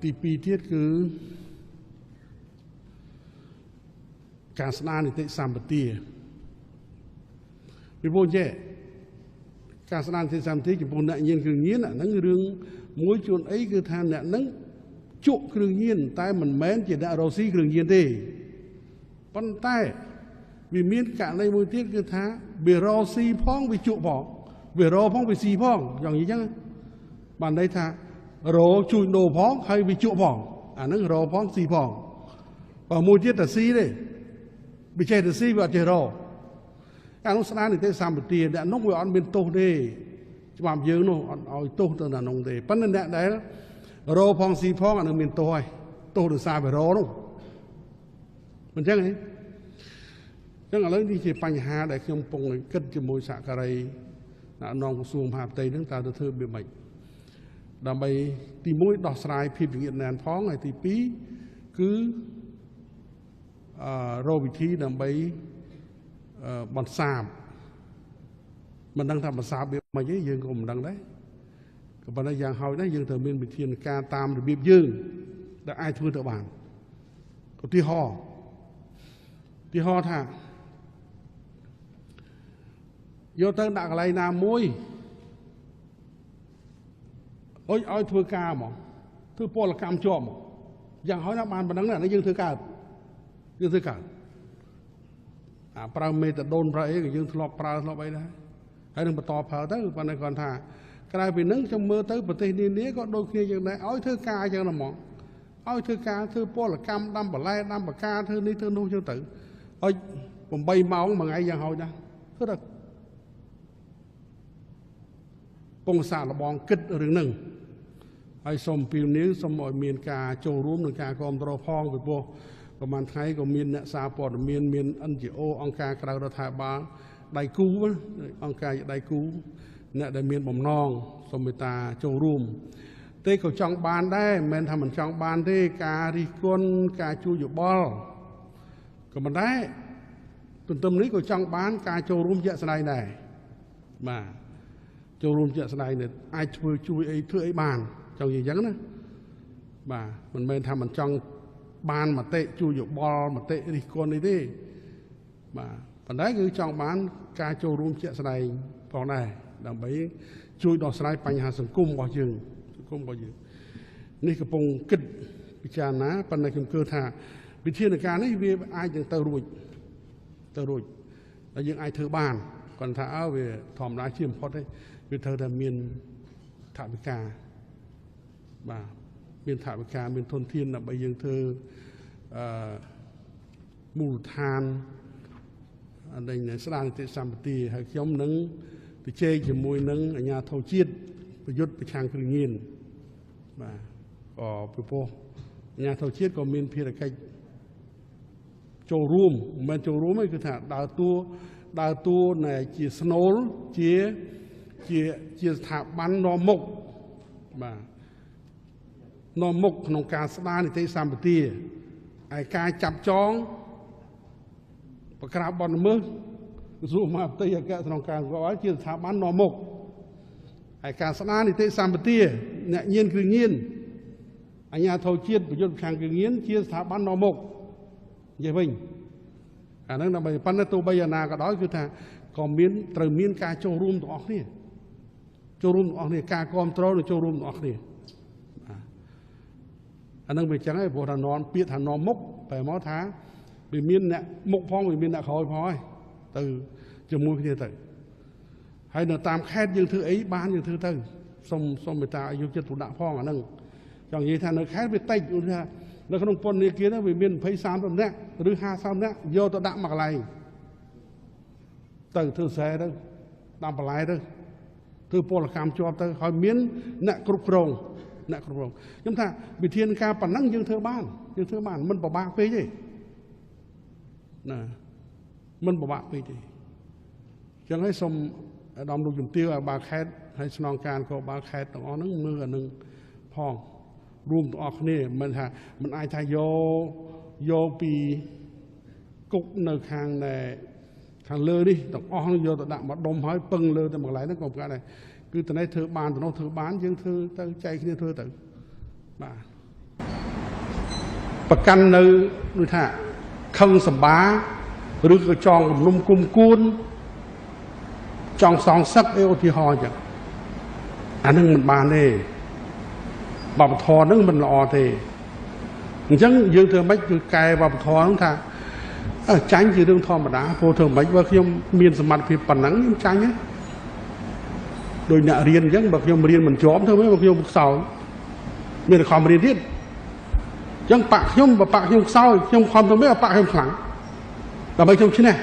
ទីពីរទៀតគឺការស្ដារនីតិសម្បទាពីព្រោះចេះការស្ដារនីតិសម្បទាចំពោះអ្នកញៀនគ្រឿងញៀនអាហ្នឹងរឿងមួយជួនអីគឺថាអ្នកហ្នឹងជក់គ្រឿងញៀនតែមិនមែនជាអ្នករស់ស៊ីគ្រឿងញៀនទេប៉ុន្តែវាមានករណីមួយទៀតគឺថាវារស់ស៊ីផងវាជក់ផងវារស់ផងវាស៊ីផងយ៉ាងនេះចឹងបានន័យថារោជួយដូរផងហើយវាជក់ផងអាហ្នឹងរោផងស៊ីផងបើមួយទៀតតែស៊ីទេវាចេះតែស៊ីវាអត់ចេះរោអានោះស្ដារនីតិសម្បទាអ្នកនោះវាអត់មានទោសទេច្បាប់យើងនោះអត់ឲ្យទោសទៅដល់នោះទេប៉ុន្តែអ្នកដែលរោផងស៊ីផងអានឹងមានទោសហើយទោសដោយសារវារោនោះមិនចឹងទេចឹងឥឡូវនេះជាបញ្ហាដែលខ្ញុំពងគិតជាមួយសហការីអ្នកនងក្រសួងមហាផ្ទៃហ្នឹងតើទៅធ្វើវាម៉េចដើម្បីទី1ដោះស្រាយភាពវិងាតណែនផងហើយទី2គឺរកវិធីដើម្បីបន្សាបមិនដឹងថាបន្សាបវាមិនទេយើងក៏មិនដឹងដែរក៏ប៉ុន្តែយ៉ាងហោចណាស់យើងត្រូវមានវិធានការតាមរបៀបយើងដែលអាចធ្វើទៅបានឧទាហរណ៍ថាយកទៅដាក់កន្លែងណាមួយឲ្យធ្វើការមកធ្វើពលកម្មជាប់មកយ៉ាងហោចណាស់បានប៉ុណ្ណឹងណាយើងធ្វើកើតប្រើមេតាដូនប្រើអីក៏យើងធ្លាប់ប្រើធ្លាប់អីដែរហើយនឹងបន្តប្រើទៅប៉ុន្តែគាត់ថាក្រៅពីនឹងខ្ញុំមើលទៅប្រទេសនានាក៏ដូចគ្នាយ៉ាងដែរឲ្យធ្វើការយ៉ាងណាហ្មងឲ្យធ្វើការធ្វើពលកម្មដាំបន្លែដាំបកាធ្វើនេះធ្វើនោះចឹងទៅឲ្យ8ម៉ោងមួយថ្ងៃយ៉ាងហោចណាស់ធ្វើទៅពងសាកលបងគិតរឿងហ្នឹងហើយសូមពីនេះសូមឲ្យមានការចូលរួមនិងការគ្រប់គ្រងផងពីព្រោះប្រហែលថ្ងៃក៏មានអ្នកសារព័ត៌មានមាន NGO អង្គការក្រៅរដ្ឋាភិបាលដៃគូអង្គការដៃគូអ្នកដែលមានបំណងសូមមេត្តាចូលរួមទេក៏ចង់បានដែរមិនមែនថាមិនចង់បានទេការរិះគន់ការជួយយោបល់ក៏មិនដែរទន្ទឹមនេះក៏ចង់បានការចូលរួមជាក់ស្ដែងដែរបាទចូលរួមជាក់ស្ដែងនេះអាចធ្វើជួយអីធ្វើអីបានចង់និយាយអញ្ចឹងណាបាទមិនមែនថាមិនចង់បានមតិជួយយោបល់មតិរិះគន់នេះទេបាទប៉ុន្តែគឺចង់បានការចូលរួមជាក់ស្ដែងផងដែរដើម្បីជួយដោះស្រាយបញ្ហាសង្គមរបស់យើងនេះកំពុងគិតពិចារណាប៉ុន្តែខ្ញុំគិតថាវិធានការនេះវាអាចនឹងទៅរួចហើយយើងអាចធ្វើបានគាត់ថាវាធម្មតាជាបំផុតទេវាត្រូវតែមានថវិកាបាទមានថវិកាមានធនធានដើម្បីយើងធ្វើមូលដ្ឋានអដែងស្ដារនីតិសម្បទាហើយខ្ញុំនឹងទៅជែកជាមួយនឹងអាជ្ញាធរជាតិប្រយុទ្ធប្រឆាំងគ្រឿងញៀនបាទក៏ពីព្រោះអាជ្ញាធរជាតិក៏មានភារកិច្ចចូលរួមមិនមែនចូលរួមទេគឺថាដើរតួនៃជាស្នូលជាស្ថាប័ននាំមុខបាទនាំមុខក្នុងការស្ដារនីតិសម្បទាហើយការចាប់ចងប្រក្រាបបទល្មើសក្រសួងមហាផ្ទៃអគ្គស្នងការក៏ជាស្ថាប័ននាំមុខហើយការស្ដារនីតិសម្បទាអ្នកញៀនគ្រឿងញៀនអាជ្ញាធរជាតិប្រយុទ្ធប្រឆាំងគ្រឿងញៀនជាស្ថាប័ននាំមុខនិយាយវិញអាហ្នឹងដើម្បីប៉ុន្តែទោះបីយ៉ាងណាក៏ដោយគឺថាក៏ត្រូវមានការចូលរួមទាំងអស់គ្នាការគ្រប់គ្រងនិងចូលរួមទាំងអស់គ្នាអានឹងវាចឹងហើយព្រោះថានាំពាក្យថានាំមុខតែមកថាវាមានអ្នកមុខផងវាមានអ្នកក្រោយផងហើយទៅជាមួយគ្នាទៅហើយនៅតាមខេត្តយើងធ្វើអីបានយើងធ្វើទៅសុំមេត្តាឲ្យយកចិត្តទុកដាក់ផងអានឹងចង់និយាយថានៅខេត្តវាតិចថានៅក្នុងពន្ធនាគារវាមាន20-30នាក់ឬ50នាក់យកទៅដាក់មកកន្លែងទៅធ្វើស្រែទៅដាំបន្លែទៅធ្វើពលកម្មជាប់ទៅហើយមានអ្នកគ្រប់គ្រងខ្ញុំថាវិធានការប៉ុណ្ណឹងយើងធ្វើបានមិនពិបាកពេកទេណាមិនពិបាកពេកទេចឹងហើយសូមអាដាមលោកជំទាវឲ្យបាល់ខេតហើយស្នងការក៏បាល់ខេតទាំងអស់ហ្នឹងមើលអានឹងផងរួមទាំងអស់គ្នាមិនថាមិនអាចថាយកពីគុកនៅខាងលើនេះទាំងអស់យកទៅដាក់មកដុំហើយពឹងលើតែមួយកន្លែងហ្នឹងក៏ប្រកាសដែរគឺតនេះធ្វើបានទៅនោះធ្វើបានយើងធ្វើទៅចែកគ្នាធ្វើទៅបាទ ประกันនៅដូចថាខឹងសម្បាឬក៏ចងគំនុំគុំគួនចង់សងសឹកអីឧទាហរណ៍ចឹងអានឹងមិនបានទេវប្បធម៌នឹងមិនល្អទេអញ្ចឹងយើងធ្វើម៉េចគឺកែវប្បធម៌ហ្នឹងថាចាញ់ជារឿងធម្មតាព្រោះធ្វើម៉េចបើខ្ញុំមានសមត្ថភាពប៉ុណ្ណឹងខ្ញុំចាញ់ហ្នឹងដោយអ្នករៀនអញ្ចឹងបើខ្ញុំរៀនមិនជាប់ធ្វើម៉េចបើខ្ញុំខ្សោយមានខំរៀនទៀតអញ្ចឹងបាក់ខ្ញុំបើបាក់ខ្ញុំខ្សោយខ្ញុំខំទៅមិនបាក់ខ្ញុំខ្លាំងដើម្បីខ្ញុំឈ្នះ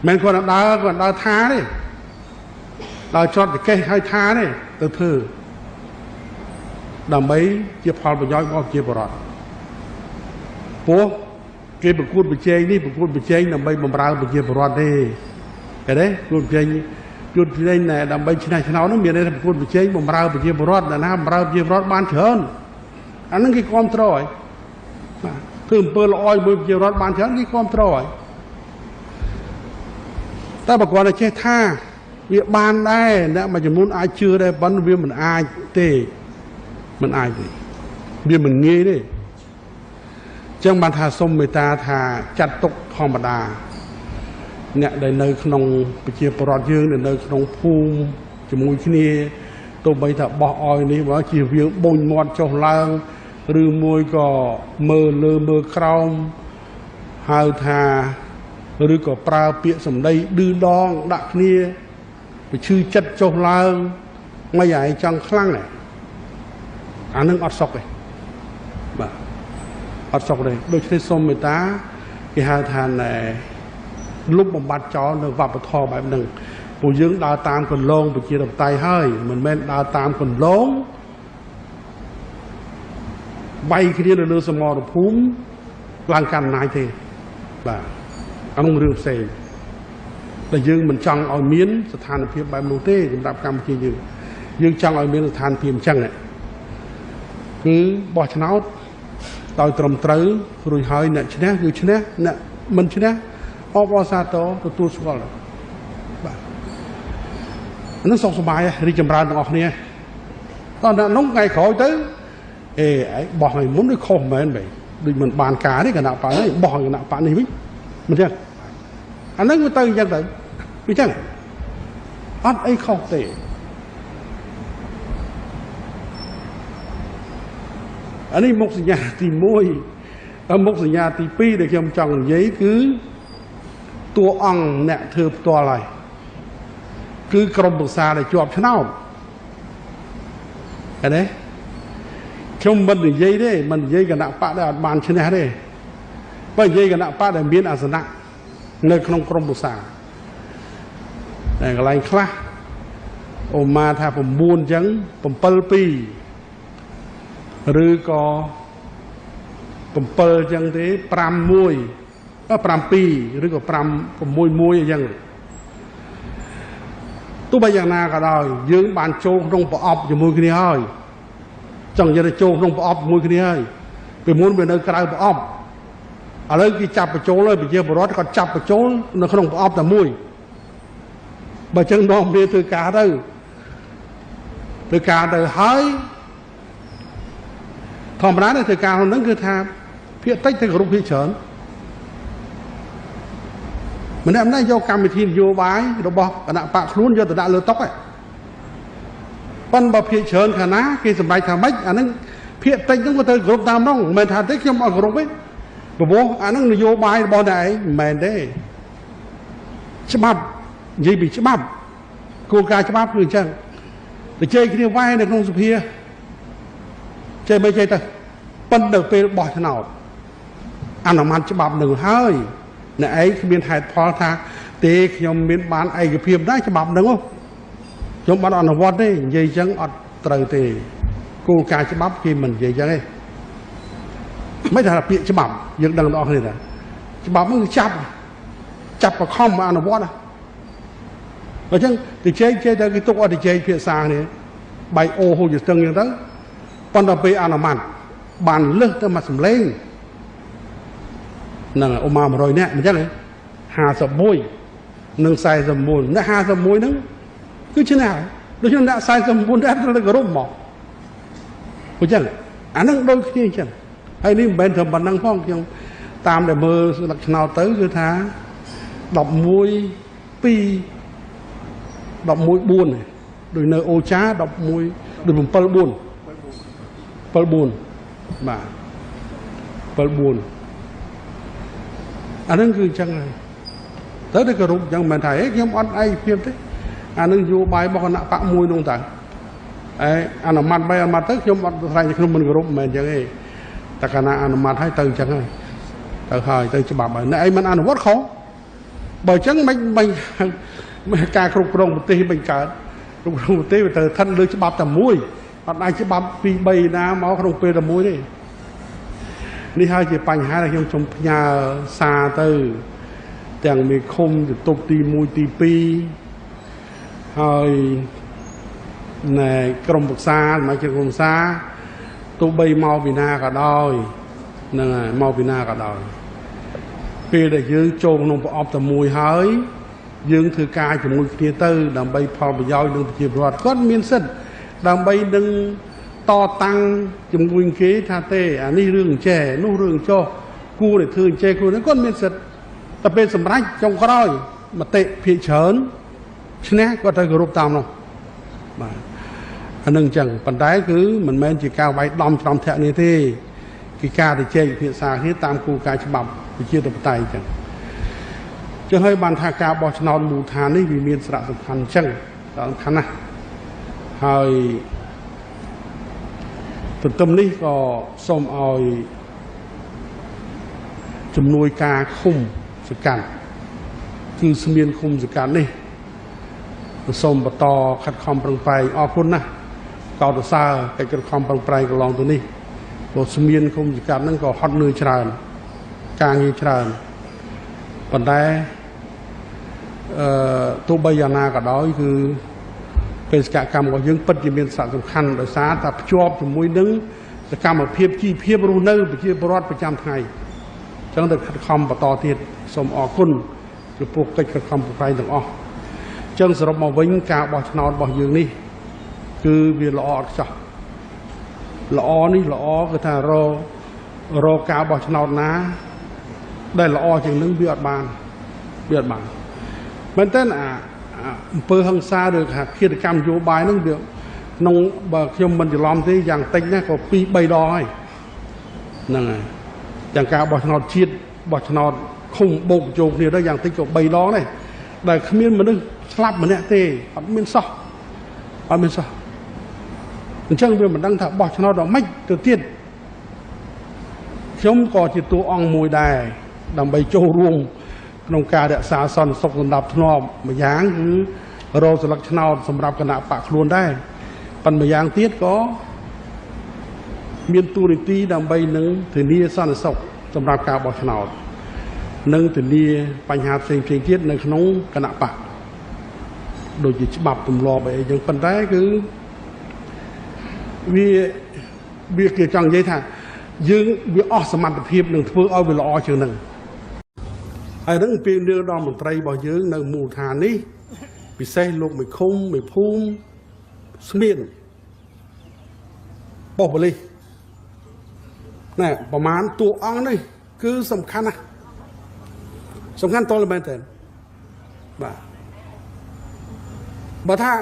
មិនគាត់ដើរថាទេដើរចត់ប្រកេះឲ្យថាទេទៅធ្វើដើម្បីជាផលប្រយោជន៍របស់ប្រជាពលរដ្ឋព្រោះគេប្រកួតប្រជែងនេះប្រកួតប្រជែងដើម្បីបម្រើប្រជាពលរដ្ឋទេឃើញទេប្រកួតប្រជែងដើម្បីឆ្នះឆ្នោតនោះមានន័យថាប្រកួតប្រជែងបម្រើប្រជាពលរដ្ឋណាបម្រើប្រជាពលរដ្ឋបានច្រើនអាហ្នឹងគេគ្រប់គ្រងហើយធ្វើអំពើល្អឲ្យប្រជាពលរដ្ឋបានច្រើនគេគ្រប់គ្រងហើយតែបើគាត់តែចេះថាវាបានដែរអ្នកមួយចំនួនអាចជឿដែរប៉ុន្តែវាមិនអាចទេមិនអាចទេវាមិនងាយទេចឹងបានថាសូមមេត្តាថាចាត់ទុកធម្មតាអ្នកដែលនៅក្នុងប្រជាពលរដ្ឋយើងដែលនៅក្នុងភូមិជាមួយគ្នាទោះបីថាបោះអោយនេះបើជាវាបូនមាត់ចុះឡើងឬមួយក៏មើលលើមើលក្រោមហៅថាឬក៏ប្រើពាក្យសម្ដីឌឺដងដាក់គ្នាវាឈឺចិត្តចុះឡើងមិនឲ្យចង់ខ្លាំងទេអានឹងអត់សុខទេបាទអត់សុខទេដូច្នេះសូមមេត្តាគេហៅថាលុបបំបត្តិចោលនៅវប្បធម៌បែបហ្នឹងពួកយើងដើរតាមកន្លងប្រជាធិបតេយ្យហើយមិនមែនដើរតាមកន្លងវាយគ្នានៅលើសមរភូមិឡើងកាន់អំណាចទេបាទអានោះរឿងផ្សេងតែយើងមិនចង់ឲ្យមានស្ថានភាពបែបនោះទេសម្រាប់កម្ពុជាយើងចង់ឲ្យមានស្ថានភាពអញ្ចឹងគឺបោះឆ្នោតដោយត្រឹមត្រូវរួចហើយអ្នកឈ្នះគឺឈ្នះអ្នកមិនឈ្នះអបអរសាទរទទួលស្គាល់បាទអានោះសុខសប្បាយរីកចម្រើនទាំងអស់គ្នាតោះអ្នកនោះថ្ងៃក្រោយទៅឯងបោះឲ្យមុនដូចខុសមែនដូចមិនបានការទេគណៈបកនេះបោះឲ្យគណៈបកនេះវិញមិនចឹងអាហ្នឹងវាទៅអញ្ចឹងទៅវាចឹងអត់អីខុសទេអានេះមុខសញ្ញាទី1មុខសញ្ញាទី2ដែលខ្ញុំចង់និយាយគឺតួអង្គអ្នកធ្វើផ្ទាល់ហើយគឺក្រុមប្រឹក្សាដែលជាប់ឆ្នោតឃើញទេខ្ញុំមិននិយាយទេមិននិយាយគណៈបកដែលអត់បានឈ្នះទេបើនិយាយគណៈបកដែលមានអាសនៈនៅក្នុងក្រុមប្រឹក្សាតែកន្លែងខ្លះអូម៉ាថា9អញ្ចឹង7-2ឬក៏7អញ្ចឹងទេ5-1 7-2ឬក៏5-6-1អញ្ចឹងទោះបីយ៉ាងណាក៏ដោយយើងបានចូលក្នុងប្រអប់ជាមួយគ្នាហើយចង់និយាយថាចូលក្នុងប្រអប់ជាមួយគ្នាហើយពីមុនវានៅក្រៅប្រអប់ឥឡូវគេចាប់បញ្ចូលហើយប្រជាពលរដ្ឋគាត់ចាប់បញ្ចូលនៅក្នុងប្រអប់តែមួយបើចឹងនាំគ្នាធ្វើការទៅហើយធម្មតាធ្វើការហ្នឹងគឺថាភាគតិចទៅគ្រប់ភាគច្រើនម្នាក់យកកម្មវិធីនយោបាយរបស់គណៈបកខ្លួនយកទៅដាក់លើតុឯងប៉ុន្តែបើភាគច្រើនខាងណាគេសម្រេចថាម៉េចអាហ្នឹងភាគតិចហ្នឹងក៏ទៅគ្រប់តាមនោះមិនមែនថាទេខ្ញុំអត់គ្រប់ទេព្រោះអាហ្នឹងនយោបាយរបស់តែឯងមិនមែនទេច្បាប់និយាយពីច្បាប់គោលការណ៍ច្បាប់គឺអញ្ចឹងទៅជ័យគ្នាវាយនៅក្នុងសភាចេះមិនចេះទៅប៉ុន្តែពេលបោះឆ្នោតអនុម័តច្បាប់នឹងហើយអ្នកឯងគ្មានហេតុផលថាទេខ្ញុំមានបានឯកភាពដែរច្បាប់នឹងខ្ញុំបានអនុវត្តទេនិយាយអញ្ចឹងអត់ត្រូវទេគោលការណ៍ច្បាប់គេមិននិយាយអញ្ចឹងទេមិនថាពាក្យច្បាប់យើងដឹងទាំងអស់គ្នាថាច្បាប់នោះគឺចាប់បខំអនុវត្តអញ្ចឹងទៅជែកទៅគេទុកអត់ទៅជែកភាសាគ្នាបែកអូហូចស្ទឹងអញ្ចឹងទៅប៉ុន្តែពេលអនុម័តបានលើសទៅមកសម្លេងនឹងអូម៉ា100នាក់អញ្ចឹង51និង41អ្នក51ហ្នឹងគឺឈ្នះដូច្នេះអ្នក41ដែរត្រូវគោរពមកអញ្ចឹងអាហ្នឹងដូចគ្នាអញ្ចឹង ហើយនេះមិនមែនត្រឹមប៉ុណ្ណឹងផងខ្ញុំតាមដែលមើលលក្ខណៈទៅគឺថា11 2 11 4ដូចនៅអូចា11ដូច7 4 7 4បាទ7 4អានឹងគឺអញ្ចឹងហើយទៅតែគោរពអញ្ចឹងមិនថាខ្ញុំអត់ឯកភាពទេអានឹងយោបាយរបស់គណៈបកមួយនោះតើអនុម័តបីអនុម័តទៅខ្ញុំអត់ថ្លែងខ្ញុំមិនគោរពមិនមែនអញ្ចឹងទេតែគណៈអនុម័តឲ្យទៅអញ្ចឹងហើយទៅហើយទៅច្បាប់ហើយអ្នកឯងមិនអនុវត្តខុសបើអញ្ចឹងមិនការគ្រប់គ្រងប្រទេសមិនកើតគ្រប់គ្រងប្រទេសវាត្រូវស្ថិតលើច្បាប់តែមួយអត់អាចច្បាប់ពីរ3ណាមកក្នុងពេលតែមួយទេនេះហើយជាបញ្ហាដែលខ្ញុំសូមផ្ញើសារទៅទាំងមេឃុំទៅទប់ទី1ទី2ហើយណែក្រុមប្រឹក្សាមកជាក្រុមប្រឹក្សាទោះបីមកពីណាក៏ដោយហ្នឹងហើយមកពីណាក៏ដោយពេលដែលយើងចូលក្នុងប្រអប់តែមួយហើយយើងធ្វើការជាមួយគ្នាទៅដើម្បីផលប្រយោជន៍នឹងប្រជាពលរដ្ឋគាត់មានសិទ្ធិដើម្បីនឹងតតាំងជាមួយគេថាទេអានេះរឿងចែនោះរឿងចោះគួរតែធ្វើចែគួរគាត់មានសិទ្ធិតែពេលសម្រេចចុងក្រោយមតិភាគច្រើនឈ្នះគាត់ត្រូវគោរពតាមនោះបាទអានឹងអញ្ចឹងប៉ុន្តែគឺមិនមែនជាការវាយដំច្រំធាក់នេះទេគឺការទៅជែកភាសាគ្នាតាមគោលការណ៍ច្បាប់ប្រជាធិបតេយ្យអញ្ចឹងចឹងហើយបានថាការបោះឆ្នោតមូលដ្ឋាននេះវាមានសារៈសំខាន់អញ្ចឹងសំខាន់ណាស់ហើយទន្ទឹមនេះក៏សូមឲ្យជំនួយការឃុំសង្កាត់គឺស្មានឃុំសង្កាត់នេះសូមបន្តខិតខំប្រឹងប្រែងអរគុណណាស់កោតសរកិច្ចខិតខំប្រឹងប្រែងកន្លងទៅនេះព្រោះស្មានឃុំសង្កាត់ហ្នឹងក៏ហត់នឿយច្រើនការងារច្រើនប៉ុន្តែទោះបីយ៉ាងណាក៏ដោយគឺបេសកកម្មរបស់យើងពិតជាមានសារៈសំខាន់ដោយសារថាភ្ជាប់ជាមួយនឹងសកម្មភាពជីវភាពរស់នៅប្រជាពលរដ្ឋប្រចាំថ្ងៃអញ្ចឹងទៅខិតខំបន្តទៀតសូមអរគុណចំពោះកិច្ចខិតខំប្រឹងប្រែងទាំងអស់អញ្ចឹងសរុបមកវិញការបោះឆ្នោតរបស់យើងនេះគឺវាល្អអត់ខ្ចោះល្អនេះល្អគឺថារកការបោះឆ្នោតណាដែលល្អជាងនឹងវាអត់បានមែនតើអំពើហិង្សាឬថាឃាតកម្មនយោបាយហ្នឹងវាក្នុងបើខ្ញុំមិនច្រឡំទេយ៉ាងតិចណាក៏2 3ដងហើយហ្នឹងហើយទាំងការបោះឆ្នោតជាតិបោះឆ្នោតឃុំបូកជោគគ្នាទៅយ៉ាងតិចក៏3ដងដែរដែលគ្មានមនុស្សស្លាប់ម្នាក់ទេអត់មានសោះអញ្ចឹងវាមិនដឹងថាបោះឆ្នោតដល់ម៉េចទៅទៀតខ្ញុំក៏ជាតួអង្គមួយដែរដើម្បីចូលរួមក្នុងការរក្សាសន្តិសុខសណ្ដាប់ធ្នាប់ម្យ៉ាងគឺរកស្លឹកឆ្នោតសម្រាប់គណៈបកខ្លួនដែរប៉ុន្តែម្យ៉ាងទៀតក៏មានទូនីតិដើម្បីនឹងធានាសន្តិសុខសម្រាប់ការបោះឆ្នោតនិងធានាបញ្ហាផ្សេងទៀតនៅក្នុងគណៈបកដូចជាច្បាប់ទម្លាប់អីចឹងប៉ុន្តែគឺវាគេចង់និយាយថាយើងវាអស់សមត្ថភាពនឹងធ្វើឲ្យវាល្អជាងនឹងហើយនឹងពេលនឿដល់មន្ត្រីរបស់យើងនៅមូលដ្ឋាននេះពិសេសលោកមេឃុំមេភូមិស្មានបោះប៉ូលីសណែប្រមាណតួអង្គនេះគឺសំខាន់ណាស់សំខាន់តលមែនតើបាទបើថា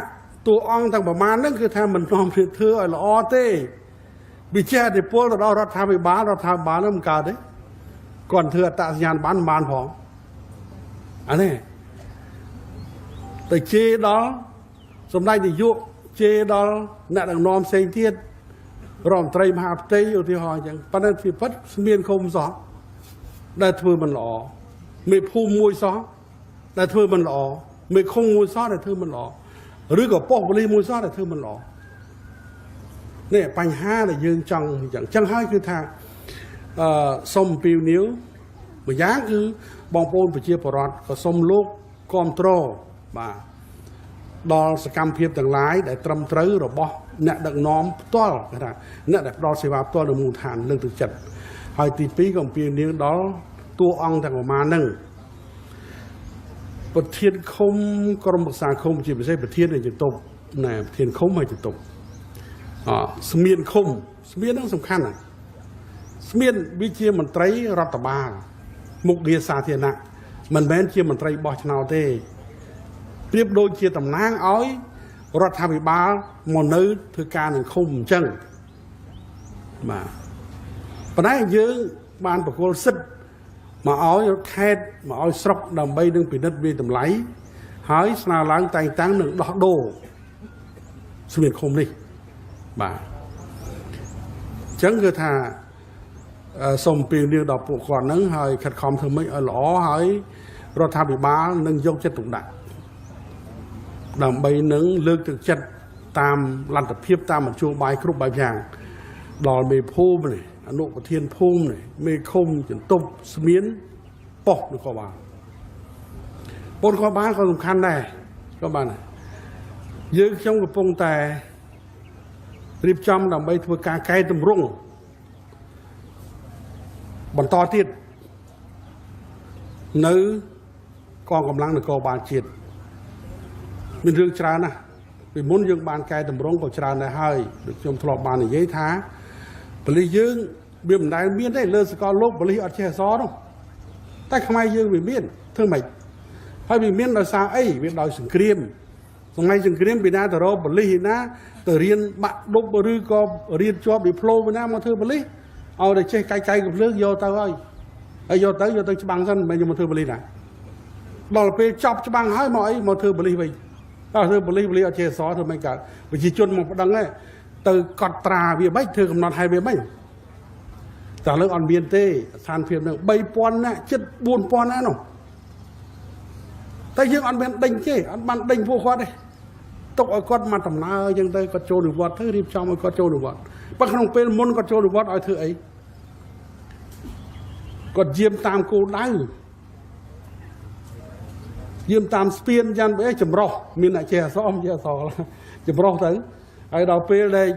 តួអង្គទាំងប្រមាណហ្នឹងគឺថាមិននាំគ្នាធ្វើឲ្យល្អទេវិជាអធិពលទៅដល់រដ្ឋាភិបាលហ្នឹងមិនកើតទេគាត់ធ្វើអត្តសញ្ញាណបានផងអានេះទៅជេរដល់សម្ដេចនាយកជេរដល់អ្នកដឹកនាំផ្សេងទៀតរដ្ឋមន្ត្រីមហាផ្ទៃឧទាហរណ៍អញ្ចឹងប៉ុន្តែពីពិតស្មានឃុំសោះដែលធ្វើមិនល្អមេភូមិមួយសោះដែលធ្វើមិនល្អមេឃុំមួយសោះដែលធ្វើមិនល្អឬក៏ប៉ុស្តិ៍ប៉ូលីសមួយសោះដែលធ្វើមិនល្អនេះបញ្ហាដែលយើងចង់អញ្ចឹងហើយគឺថាសូមពីវនីវម្យ៉ាងគឺបងប្អូនប្រជាពលរដ្ឋក៏សូមលោកគាំទ្របាទដល់សកម្មភាពទាំងឡាយដែលត្រឹមត្រូវរបស់អ្នកដឹកនាំផ្ទាល់គេថាអ្នកដែលផ្ដល់សេវាផ្ទាល់នៅមូលដ្ឋានលើកទឹកចិត្តហើយទី2ក៏អំពាវនាវដល់តួអង្គទាំងប្រមាណហ្នឹងប្រធានឃុំក្រុមប្រឹក្សាឃុំជាពិសេសប្រធាននៃជំទប់ណែប្រធានឃុំហើយជំទប់ស្មានឃុំស្មានហ្នឹងសំខាន់ណាស់ ស្មានវិជាមន្ត្រីរដ្ឋបាលមុខងារសាធារណៈមិនមែនជាមន្ត្រីបោះឆ្នោតទេប្រៀបដូចជាតំណាងឲ្យរដ្ឋាភិបាលមកនៅធ្វើការនឹងឃុំអញ្ចឹងបាទប៉ុន្តែយើងបានបកគលសិទ្ធិមកឲ្យខេត្តមកឲ្យស្រុកដើម្បីនឹងពិនិត្យវិតម្លៃហើយស្នើឡើងតែងតាំងនឹងដោះដូរស្មានឃុំនេះបាទអញ្ចឹងគឺថាសូមពីនាងដល់ពួកគាត់ហ្នឹងហើយខិតខំធ្វើម៉េចឲ្យល្អហើយរដ្ឋាភិបាលនឹងយកចិត្តទុកដាក់ដើម្បីនឹងលើកទឹកចិត្តតាមលទ្ធភាពតាមមធ្យោបាយគ្រប់បែបយ៉ាងដល់មេភូមិនេះអនុប្រធានភូមិនេះមេឃុំចន្ទប់ស្មានប៉ុស្តិ៍នគរបាលប៉ុស្តិ៍នគរបាលក៏សំខាន់ដែរក៏បានយើងខ្ញុំកំពុងតែរៀបចំដើម្បីធ្វើការកែតម្រង់បន្តទៀតនៅកងកម្លាំងនគរបាលជាតិមានរឿងច្រើនណាស់ពីមុនយើងបានកែតម្រង់ក៏ច្រើនដែរហើយដូចខ្ញុំធ្លាប់បាននិយាយថាប៉ូលីសយើងវាមិនដែលមានទេលើសកលលោកប៉ូលីសអត់ចេះអក្សរនោះតែខ្មែរយើងវាមានធ្វើម៉េចហើយវាមានដោយសារអីវាដោយសង្គ្រាមសម័យសង្គ្រាមពីណាទៅរកប៉ូលីសឯណាទៅរៀនបាក់ដប់ឬក៏រៀនជាប់ឌីប្លូពីណាមកធ្វើប៉ូលីសឲ្យតែចេះកាយកាយកំភ្លើងយកទៅហើយយកទៅច្បាំងសិនមិនយកមកធ្វើប៉ូលីសណាដល់ពេលចប់ច្បាំងហើយមកអីមកធ្វើប៉ូលីសវិញតើធ្វើប៉ូលីសអត់ចេះអក្សរធ្វើមិនកើតប្រជាជនមកប្តឹងទៅកត់ត្រាវាមិនធ្វើកំណត់ឲ្យវាមិនតែលើអត់មានទេស្ថានភាពនឹង3000នាក់ជិត4000នាក់នោះតែយើងអត់មានដេញទេអត់បានដេញពួកគាត់ទេទុកឲ្យគាត់មកដំណើរអញ្ចឹងទៅគាត់ចូលនិវត្តន៍ទៅរៀបចំឲ្យគាត់ចូលនិវត្តន៍ប៉ុន្តែក្នុងពេលមុនគាត់ចូលនិវត្តន៍ឲ្យធ្វើអីគាត់យាមតាមគោលដៅយាមតាមស្ពានយ៉ាងបែបចម្រោះមានអ្នកចេះអក្សរចម្រោះទៅហើយដល់ពេលដែល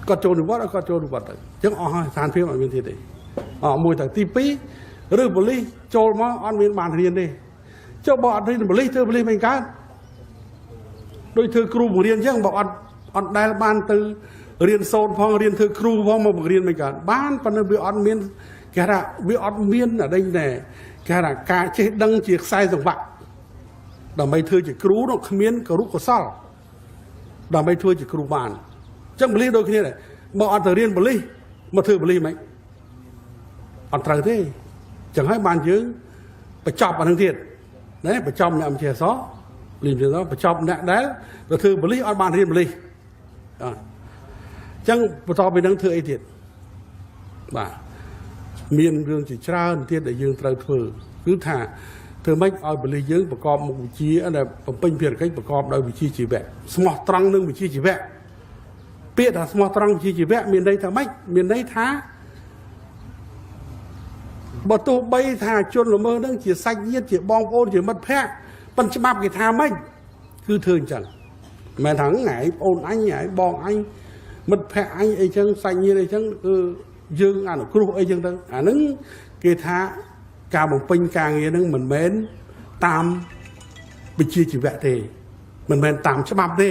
គាត់ចូលនិវត្តន៍គាត់ចូលនិវត្តន៍ទៅអញ្ចឹងអស់ហើយស្ថានភាពអត់មានទៀតទេមួយទៅទី2ឬប៉ូលីសចូលមកអត់មានបានរៀនទេចុះបើអត់រៀនប៉ូលីសធ្វើប៉ូលីសមិនកើតដូចធ្វើគ្រូបង្រៀនអញ្ចឹងបើអត់ដែលបានទៅរៀនសូត្រផងរៀនធ្វើគ្រូផងមកបង្រៀនមិនកើតបានប៉ុន្តែវាអត់មានគេថាវាអត់មានអីដែរគេថាការចេះដឹងជាខ្សែសង្វាក់ដើម្បីធ្វើជាគ្រូនោះគ្មានគរុកុសលដើម្បីធ្វើជាគ្រូបានអញ្ចឹងប៉ូលីសដូចគ្នាដែរបើអត់ទៅរៀនប៉ូលីសមកធ្វើប៉ូលីសមិនអត់ត្រូវទេអញ្ចឹងហើយបានយើងបញ្ចប់អានឹងទៀតណាបញ្ចប់អ្នកមិនចេះអក្សរលីមចេះអក្សរបញ្ចប់អ្នកដែលទៅធ្វើប៉ូលីសអត់បានរៀនប៉ូលីសអញ្ចឹងបន្តពីនឹងធ្វើអីទៀតបាទមានរឿងជាច្រើនទៀតដែលយើងត្រូវធ្វើគឺថាធ្វើម៉េចឲ្យប៉ូលីសយើងប្រកបមុខវិជ្ជាដែលបំពេញភារកិច្ចប្រកបដោយវិជ្ជាជីវៈស្មោះត្រង់នឹងវិជ្ជាជីវៈពាក្យថាស្មោះត្រង់វិជ្ជាជីវៈមានន័យថាម៉េចមានន័យថាបើទោះបីថាជនល្មើសនឹងជាសាច់ញាតិជាបងប្អូនជាមិត្តភក្តិប៉ុន្តែច្បាប់គេថាម៉េចគឺធ្វើអញ្ចឹងមិនមែនថាថ្ងៃប្អូនអញថ្ងៃបងអញមិត្តភក្តិអញអីចឹងសាច់ញាតិអីចឹងគឺយើងអនុគ្រោះអីចឹងទៅអាហ្នឹងគេថាការបំពេញការងារហ្នឹងមិនមែនតាមវិជ្ជាជីវៈទេមិនមែនតាមច្បាប់ទេ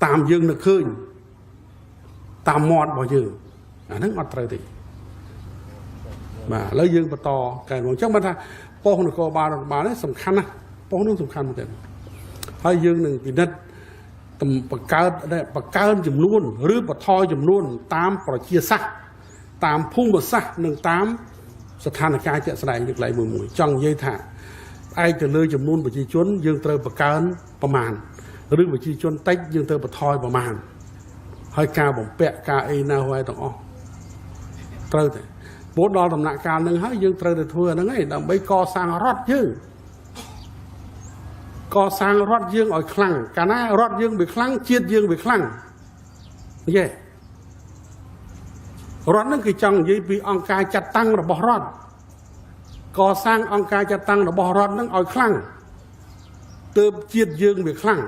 តាមយើងនឹកឃើញតាមមាត់របស់យើងអាហ្នឹងអត់ត្រូវទេបាទឥឡូវយើងបន្តកែមកអញ្ចឹងបើថាប៉ុស្តិ៍នគរបាលរដ្ឋបាលនេះសំខាន់ណាស់ប៉ុស្តិ៍នោះសំខាន់មែនទេហើយយើងនឹងពិនិត្យបង្កើនចំនួនឬបន្ថយចំនួនតាមប្រជាសាស្ត្រតាមភូមិសាស្ត្រនិងតាមស្ថានភាពជាក់ស្ដែងលើកឡើងមួយចង់និយាយថាឯកទៅលើចំនួនប្រជាជនយើងត្រូវបង្កើនប្រមាណឬប្រជាជនតិចយើងត្រូវបន្ថយប្រមាណហើយការបំពាក់ការអីណាហើយទាំងអស់ត្រូវតែព្រោះដល់ដំណាក់កាលនឹងហើយយើងត្រូវតែធ្វើអាហ្នឹងឯងដើម្បីកសាងរដ្ឋយើងកសាងរដ្ឋយើងឲ្យខ្លាំងកាលណារដ្ឋយើងវាខ្លាំងជាតិយើងវាខ្លាំងយេរដ្ឋនឹងគេចង់និយាយពីអង្គការចាត់តាំងរបស់រដ្ឋកសាងអង្គការចាត់តាំងរបស់រដ្ឋនឹងឲ្យខ្លាំងទើបជាតិយើងវាខ្លាំង